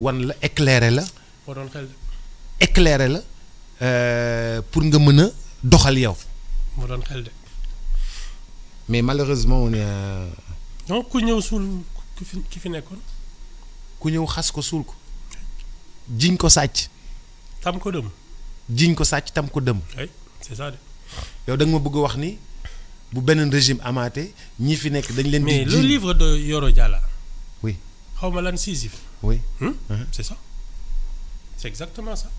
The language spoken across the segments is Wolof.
wan la éclairer la. moo doon xel de. éclairer la pour nga mën a doxal yow. moo doon xel de. mais malheureusement on est. donc ku ñëw suul ki fi nekkoon. ku ñëw xas ko suul ko. jiñ ko sàcc. tam ko dëm. jiñ ko sàcc tam ko dëm. oui c'est ça de. yow da nga ma bëgg a wax ni bu beneen régime amaatee ñi fi nekk dañ leen di. mais le livre de Yoro Diala. oui. xaw ma lan Sisyphe. oui. c'est ça c'est exactement ça.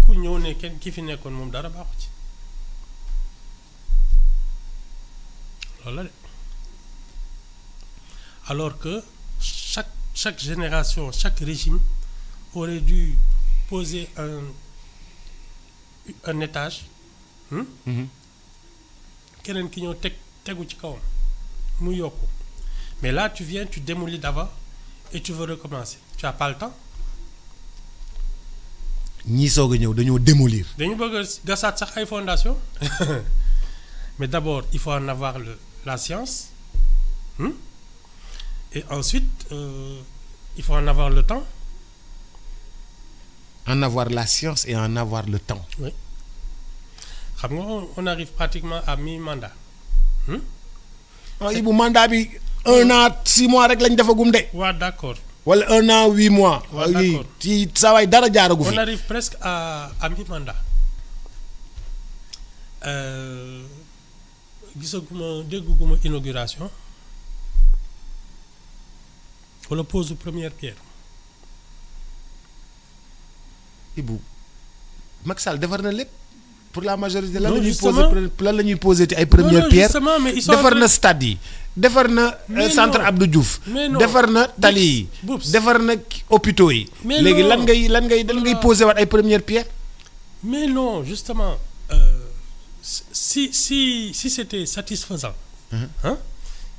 ku ñëw ne kenn ki fi nekkoon moom dara baaxu ci loolu la de alors que chaque génération chaque régime aurait dû poser un étage. keneen ki ñëw tegu ci kawam mu yokku mais là tu viens tu démolis d'avant et tu veux recommencer tu as pas le temps. ñii soog a ñëw dañoo démolir. dañu bëgg a gasaat sax ay fondation mais d'abord il faut en avoir la science et ensuite il faut en avoir le temps. En avoir la science et en avoir le temps. Oui xam nga on arrive pratiquement à mi-mandat. Ibou mandat bi 1 an 6 mois rek lañ defagum de. waaw d'accord. wala 1 an 8 mois. waaw d'accord ci saa waay dara jaaragu fi. on arrive presque à mi-mandat. dégguma inauguration wala pose première pierre. Ibou Macky Sall defar na lépp pour la majorité. lan non la ñuy posé ci ay première pierre. mais ils sont defar na stade yi. defar na centre Abdou Diouf. defar na tali yi. defar na hôpitaux yi. léegi lan ngay posé waat ay première pierre. mais non justement si c'était satisfaisant.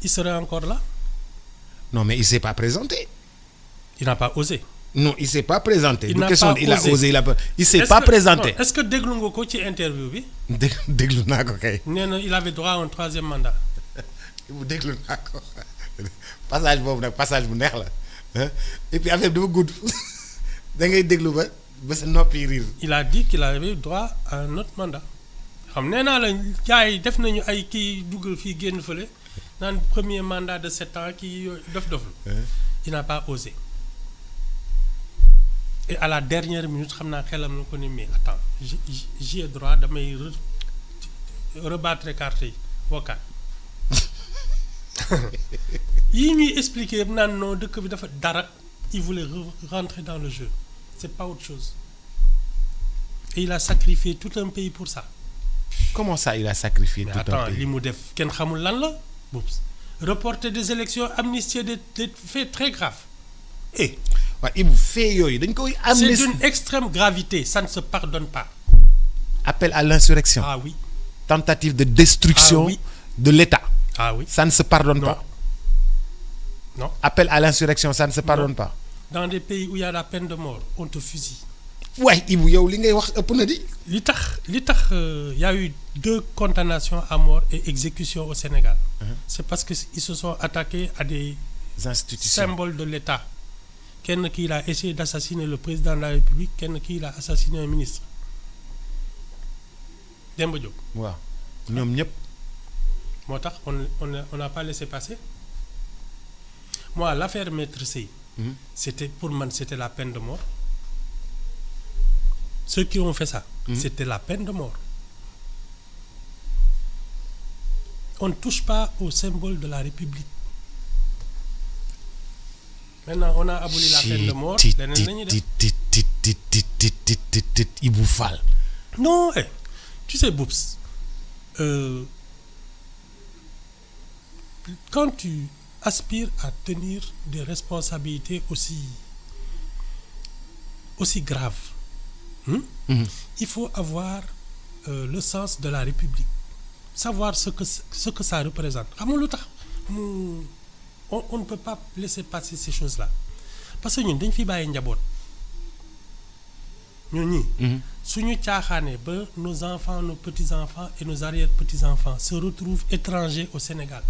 Il serait encore là. non mais il s'est pas présenté. Il n'a pas osé. non il s'est pas présenté. Il n'a pas osé. il a osé il s'est pas présenté. est-ce que déglu nga ko ci interview bi. déglu naa ko kay. nee na il avait droit à un 3e mandat. bu déglu naa ko passage boobu nag passage bu neex la et puis affaire bi dafa gudd da ngay déglu ba sa noppi riir. il a dit qu'il avait droit à un autre mandat. xam nee naa la gars yi def nañu ay kii dugal fii génn fële naan premier mandat de 7 ans kii yooyu dof il n'a pas osé. et à la dernière minute xam naa xelam na ko ni mais attends j'ai droit damay rebattre carte yi wokkaat yii ñuy expliquer naan non dëkk bi dafa dara il voulait rentrer dans le jeu c'est pas autre chose et il a sacrifié tout un pays pour ça. comment ça il a sacrifié tout un pays. li mu def kenn xamul lan la boobu reporter des élections amnistier des faits très graves et waaw Ibou fait yooyu dañ koy amnistier. c'est d'une extrême gravité ça ne se pardonne pas. appel à l'insurrection. Ah oui. tentative de destruction. Ah oui. de l'État. Ah oui. ça ne se pardonne pas. non. appel à l'insurrection ça ne se pardonne pas. dans des pays où il y a la peine de mort on te fusille. waaye Ibou yow li ngay wax ëpp na di. li tax y a eu 2 condamnations à mort et exécutions au Sénégal. C'est parce que ils se sont attaqués à des institutions symboles de l'État. kenn kii il a essayé d'assassiner le président de la République kenn kii il a assassiné un ministre Demba Diop. waaw ñoom ñëpp. moo tax on n'a pas laissé passer. moi l'affaire Maître Sèye. c'était pour man c'était la peine de mort. ceux qui ont fait ça. C'était la peine de mort. On ne touche pas au symbole de la République. Maintenant on a aboli la peine de mort. leneen la ñuy def Ibou Fall. non tu sais Boubs quand tu aspires à tenir des responsabilités aussi graves. Il faut avoir le sens de la République savoir ce que ça représente xam nga lu tax on ne peut pas laisser passer ces choses-là parce que ñun dañ fi bàyyi njaboot ñun ñii suñu caaxaanee ba nos enfants nos petits-enfants et nos arrière-petits-enfants se retrouvent étrangers au Sénégal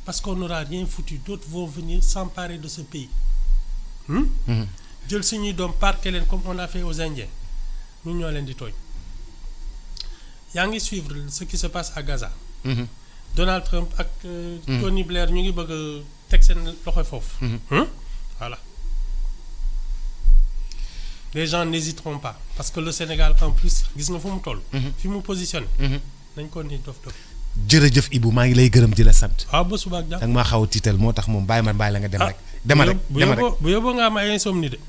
parce qu'on n'aura rien foutu d'autres vont venir s'emparer de ce pays jël suñuy doom parqué leen comme on a fait aux Indiens ñun ñoo leen di tooñ. yaa ngi suivre ce qui se passe à Gaza. Donald Trump ak. Tony Blair ñu ngi bëgg a teg seen loxo foofu. Voilà. Les gens n'hésiteront pas parce que le Sénégal en plus gis nga fu mu toll. fi mu positionné. nañ ko ni dof. jërëjëf Ibou maa ngi lay gërëm di la sant. waaw ba suba ak jàmm. da nga maa xaw a tiital moo tax moom bàyyi la nga dem rek. demal rek bu yóbboo nga am ay insomnie de.